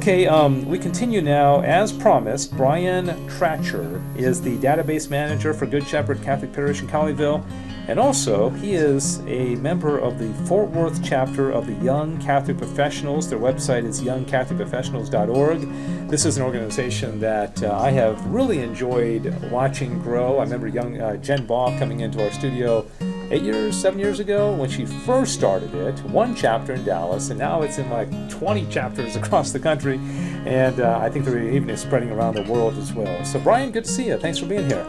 Okay, we continue now. As promised, Brian Trachier is the database manager for Good Shepherd Catholic Parish in Colleyville, and also he is a member of the Fort Worth chapter of the Young Catholic Professionals. Their website is youngcatholicprofessionals.org. This is an organization that I have really enjoyed watching grow. I remember young Jen Baugh coming into our studio 7 years ago when she first started it, one chapter in Dallas, and now it's in like 20 chapters across the country, and I think they're even spreading around the world as well. So Brian, good to see you. Thanks for being here.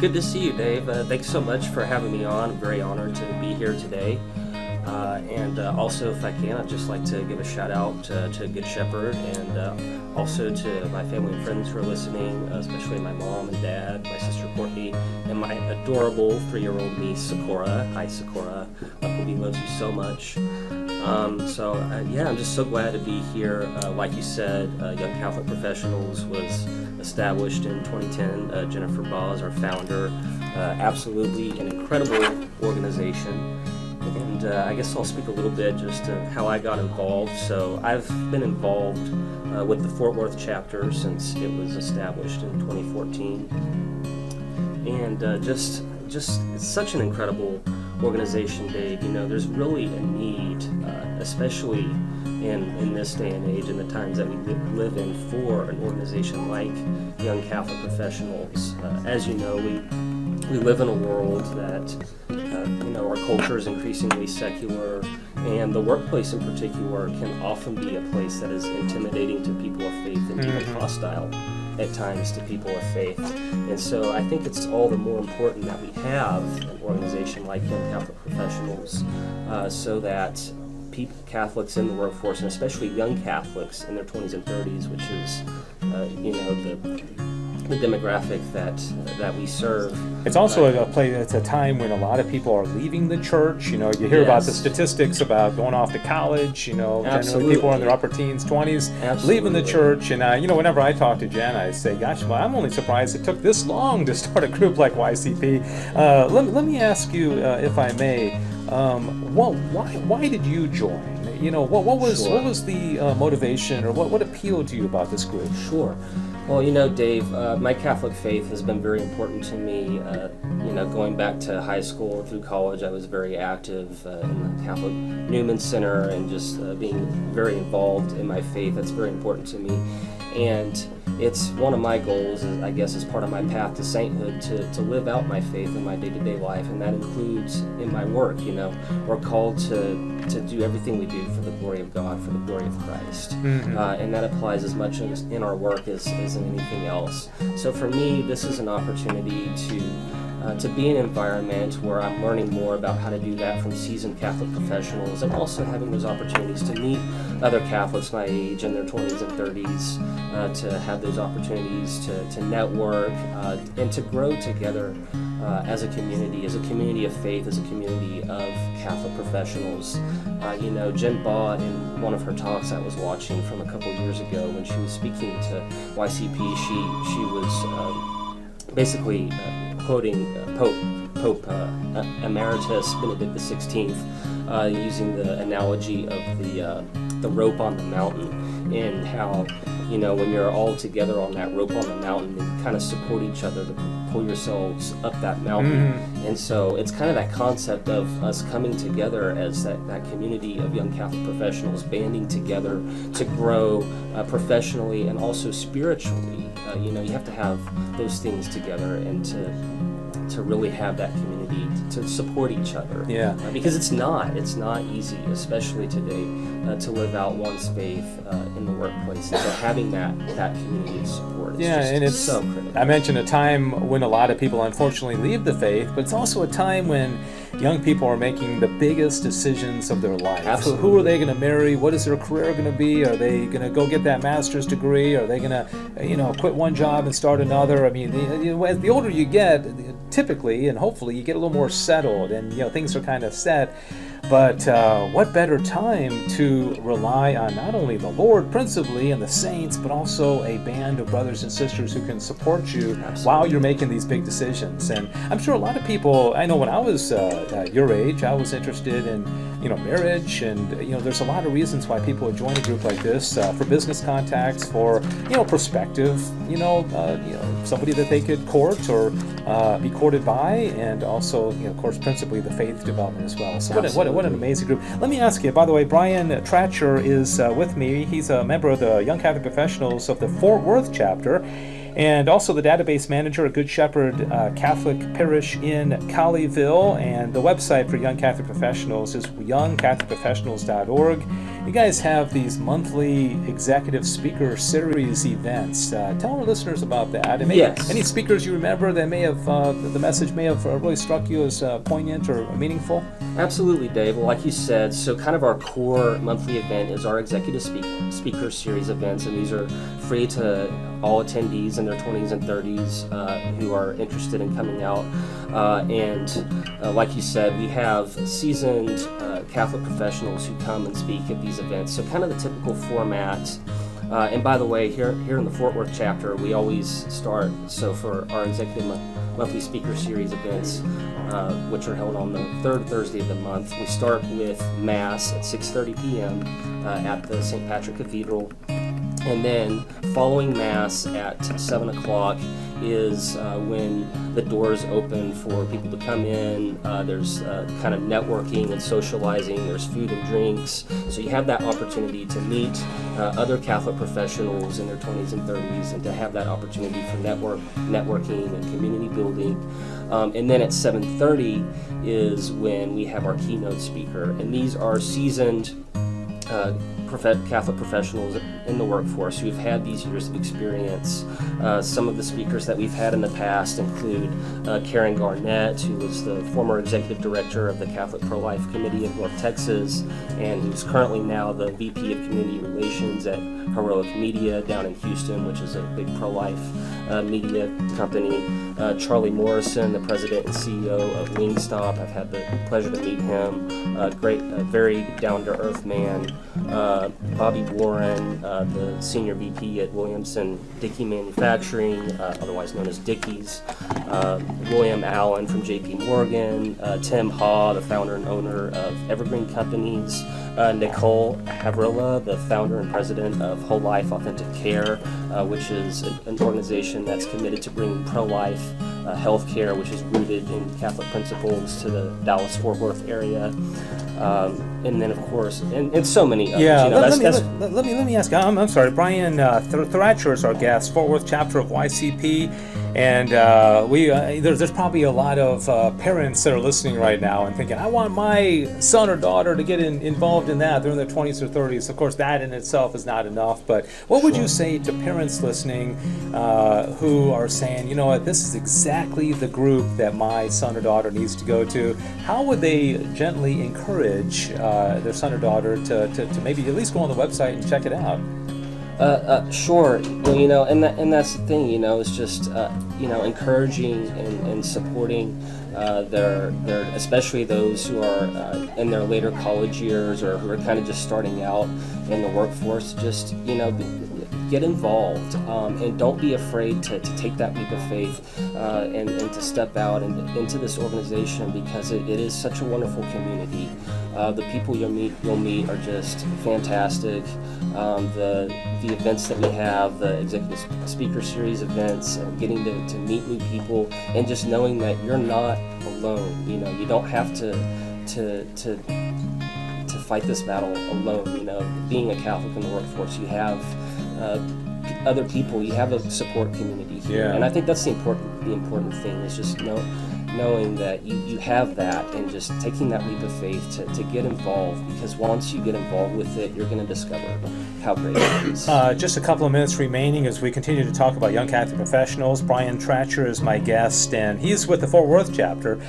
Good to see you, Dave. Thanks so much for having me on. I'm very honored to be here today. And also, if I can, I'd just like to give a shout out to Good Shepherd and also to my family and friends who are listening, especially my mom and dad, my sister Courtney, and my adorable 3-year-old niece Sakura. Hi, Sakura. Uncle B loves you so much. I'm just so glad to be here. Like you said, Young Catholic Professionals was established in 2010. Jennifer Baugh is our founder. Absolutely an incredible organization. And I guess I'll speak a little bit just to how I got involved. So I've been involved with the Fort Worth chapter since it was established in 2014. And just it's such an incredible organization, Dave. You know, there's really a need, especially in this day and age, in the times that we live in, for an organization like Young Catholic Professionals. As you know, we live in a world that, our culture is increasingly secular, and the workplace in particular can often be a place that is intimidating to people of faith and even hostile at times to people of faith. And so I think it's all the more important that we have an organization like Young Catholic Professionals so that Catholics in the workforce, and especially young Catholics in their 20s and 30s, which is, the demographic that we serve. It's also it's a time when a lot of people are leaving the church. You know, you hear about the statistics about going off to college. Generally people are in their upper teens, 20s, leaving the church. And whenever I talk to Jen, I say, "Gosh, well, I'm only surprised it took this long to start a group like YCP." Let me ask you, if I may, why did you join? What was the motivation, or what appealed to you about this group? Sure. Well, Dave, my Catholic faith has been very important to me. Going back to high school through college, I was very active in the Catholic Newman Center and just being very involved in my faith. That's very important to me. And it's one of my goals, I guess, as part of my path to sainthood, to live out my faith in my day-to-day life, and that includes in my work. We're called to do everything we do for the glory of God, for the glory of Christ. And that applies as much in our work as in anything else. So for me, this is an opportunity to be in an environment where I'm learning more about how to do that from seasoned Catholic professionals, and also having those opportunities to meet other Catholics my age in their 20s and 30s, to have those opportunities to network and to grow together as a community of faith, as a community of Catholic professionals. Jen Baugh, in one of her talks I was watching from a couple years ago when she was speaking to YCP, she was basically quoting Pope Emeritus Benedict XVI, using the analogy of the rope on the mountain, and how when you're all together on that rope on the mountain, you kind of support each other to pull yourselves up that mountain. And so it's kind of that concept of us coming together as that community of young Catholic professionals, banding together to grow professionally and also spiritually. You have to have those things together, and to really have that community to support each other. Because it's not easy, especially today, to live out one's faith in the workplace. And so having that community of support is so critical. I mentioned a time when a lot of people unfortunately leave the faith, but it's also a time when young people are making the biggest decisions of their life. Absolutely. Who are they going to marry? What is their career going to be? Are they going to go get that master's degree? Are they going to, quit one job and start another? I mean, as the older you get, typically and hopefully you get a little more settled, and things are kind of set. But what better time to rely on not only the Lord principally and the saints, but also a band of brothers and sisters who can support you while you're making these big decisions. And I'm sure a lot of people, I know when I was your age, I was interested in marriage, and there's a lot of reasons why people would join a group like this, for business contacts, for prospective, somebody that they could court or be courted by, and also, of course, principally the faith development as well. So what an amazing group. Let me ask you, by the way, Brian Trachier is with me. He's a member of the Young Catholic Professionals of the Fort Worth chapter, and also the database manager at Good Shepherd Catholic Parish in Colleyville. And the website for Young Catholic Professionals is youngcatholicprofessionals.org. You guys have these monthly executive speaker series events. Tell our listeners about that. And Yes. Any speakers you remember that may have, the message may have really struck you as poignant or meaningful? Absolutely, Dave. Well, like you said, so kind of our core monthly event is our executive speaker series events, and these are free to all attendees in their 20s and 30s who are interested in coming out. Like you said, we have seasoned Catholic professionals who come and speak at these events. So kind of the typical format. And by the way, here in the Fort Worth chapter, we always start, so for our executive monthly speaker series events, which are held on the third Thursday of the month, we start with Mass at 6:30 p.m. At the St. Patrick Cathedral. And then following Mass at 7 o'clock is when the doors open for people to come in. There's kind of networking and socializing. There's food and drinks. So you have that opportunity to meet other Catholic professionals in their 20s and 30s, and to have that opportunity for networking and community building. And then at 7:30 is when we have our keynote speaker. And these are seasoned Catholic professionals in the workforce who've had these years of experience. Some of the speakers that we've had in the past include Karen Garnett, who was the former executive director of the Catholic Pro-Life Committee of North Texas, and who's currently now the VP of Community Relations at Heroic Media down in Houston, which is a big pro-life media company. Charlie Morrison, the president and CEO of Wingstop. I've had the pleasure to meet him. Very down-to-earth man. Bobby Warren, the senior VP at Williamson Dickey Manufacturing, otherwise known as Dickey's. William Allen from JP Morgan. Tim Haw, the founder and owner of Evergreen Companies. Nicole Havrilla, the founder and president of Whole Life Authentic Care, which is an organization that's committed to bringing pro-life health care, which is rooted in Catholic principles, to the Dallas-Fort Worth area. And then, of course, and so many others. Yeah, let me ask. I'm sorry, Brian Trachier is our guest, Fort Worth chapter of YCP, and there's probably a lot of parents that are listening right now and thinking, I want my son or daughter to get involved in that. They're in their 20s or 30s. Of course, that in itself is not enough. But what would you say to parents listening who are saying, you know what, this is exactly the group that my son or daughter needs to go to? How would they gently encourage their son or daughter to maybe at least go on the website and check it out? Sure. Well, and that's the thing, it's just, encouraging and supporting their especially those who are in their later college years, or who are kind of just starting out in the workforce. Just, get involved, and don't be afraid to take that leap of faith and to step out into this organization, because it is such a wonderful community. The people you'll meet are just fantastic. The events that we have, the executive speaker series events, and getting to meet new people, and just knowing that you're not alone. You don't have to fight this battle alone. Being a Catholic in the workforce, you have other people, you have a support community here. Yeah. And I think that's the important thing, is just knowing that you have that, and just taking that leap of faith to get involved, because once you get involved with it, you're going to discover how great it is. Just a couple of minutes remaining as we continue to talk about Young Catholic Professionals. Brian Trachier is my guest, and he's with the Fort Worth chapter.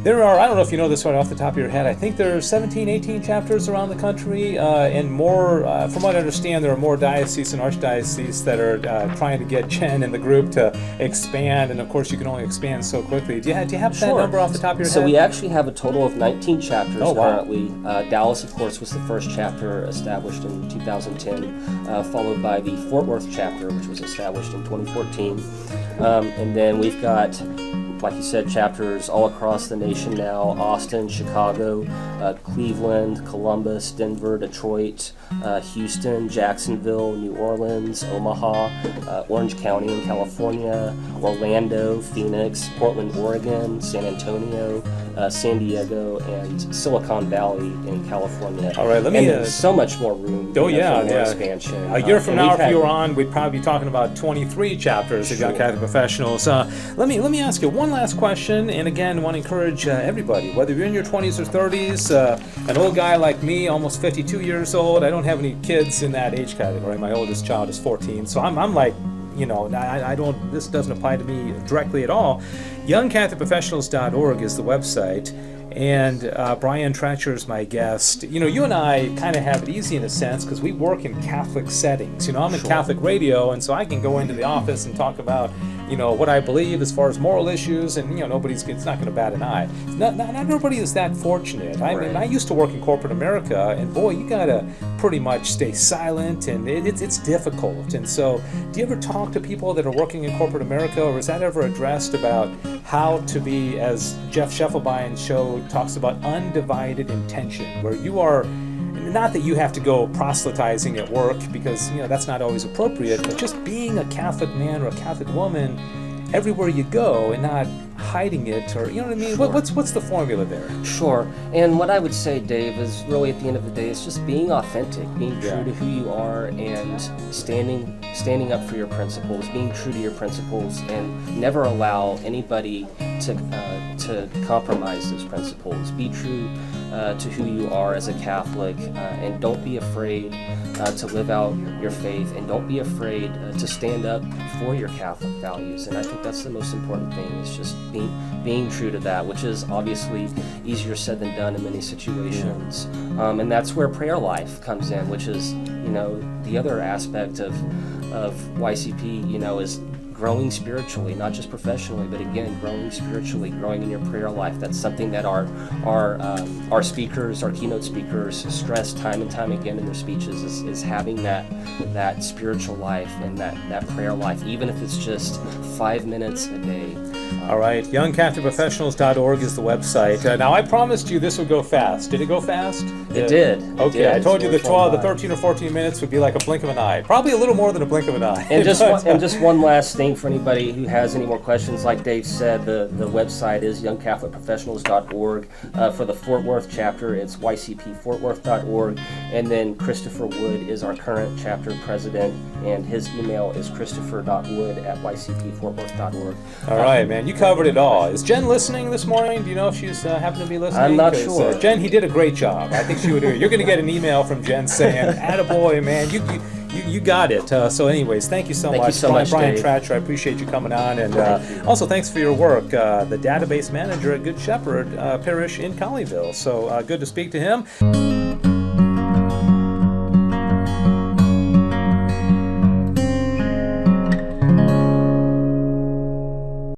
There are, I don't know if you know this right off the top of your head, I think there are 17, 18 chapters around the country, and more, from what I understand, there are more dioceses and archdioceses that are trying to get Jen and the group to expand, and of course you can only expand so quickly. Do you have that number off the top of your head? So we actually have a total of 19 chapters currently. Wow. Dallas, of course, was the first chapter established in 2010, followed by the Fort Worth chapter, which was established in 2014. And then we've got like you said, chapters all across the nation now: Austin, Chicago, Cleveland, Columbus, Denver, Detroit, Houston, Jacksonville, New Orleans, Omaha, Orange County in California, Orlando, Phoenix, Portland, Oregon, San Antonio, San Diego, and Silicon Valley in California. All right, let me. And there's so much more room. Oh yeah, for more yeah. expansion. A year from now, if you were on, we'd probably be talking about 23 chapters of Young Catholic Professionals. Let me ask you one last question, and again, want to encourage everybody, whether you're in your 20s or 30s, an old guy like me, almost 52 years old. I don't have any kids in that age category. My oldest child is 14, so I'm like, you know, I don't. This doesn't apply to me directly at all. YoungCatholicProfessionals.org is the website. And Brian Trachier is my guest. You know, you and I kind of have it easy in a sense because we work in Catholic settings. You know, I'm in Catholic radio, and so I can go into the office and talk about, you know, what I believe as far as moral issues, and, you know, it's not going to bat an eye. Not everybody is that fortunate. I mean, I used to work in corporate America, and boy, you got to pretty much stay silent, and it's difficult. And so, do you ever talk to people that are working in corporate America, or is that ever addressed about how to be, as Jeff Scheffelbein's show talks about, undivided intention, where you are, not that you have to go proselytizing at work, because, you know, that's not always appropriate, but just being a Catholic man or a Catholic woman everywhere you go and not hiding it, or, you know what I mean? Sure. What's the formula there? Sure. And what I would say, Dave, is really at the end of the day, it's just being authentic, being true to who you are, and standing up for your principles, being true to your principles, and never allow anybody to compromise those principles. Be true to who you are as a Catholic, and don't be afraid to live out your faith, and don't be afraid to stand up for your Catholic values. And I think that's the most important thing, is just being true to that, which is obviously easier said than done in many situations. And that's where prayer life comes in, which is, you know, the other aspect of YCP, you know, is growing spiritually, not just professionally, but again, growing spiritually, growing in your prayer life. That's something that our speakers, our keynote speakers, stress time and time again in their speeches, is having that spiritual life and that prayer life, even if it's just 5 minutes a day. All right, YoungCatholicProfessionals.org is the website. Now, I promised you this would go fast. Did it go fast? It did. Okay, I told you the 13 or 14 minutes would be like a blink of an eye. Probably a little more than a blink of an eye. And just one last thing for anybody who has any more questions. Like Dave said, the website is YoungCatholicProfessionals.org. For the Fort Worth chapter, it's YCPFortWorth.org. And then Christopher Wood is our current chapter president, and his email is christopher.wood@YCPFortWorth.org. All right, man, you covered it all. Is Jen listening this morning? Do you know if she's happen to be listening? I'm not sure. Jen, he did a great job. I think she would agree. You're going to get an email from Jen saying, "Attaboy, man, you got it." So anyways, thank you so much. Thank you so much, Brian Dave. Trachier, I appreciate you coming on. And also thanks for your work, the database manager at Good Shepherd Parish in Colleyville. So good to speak to him.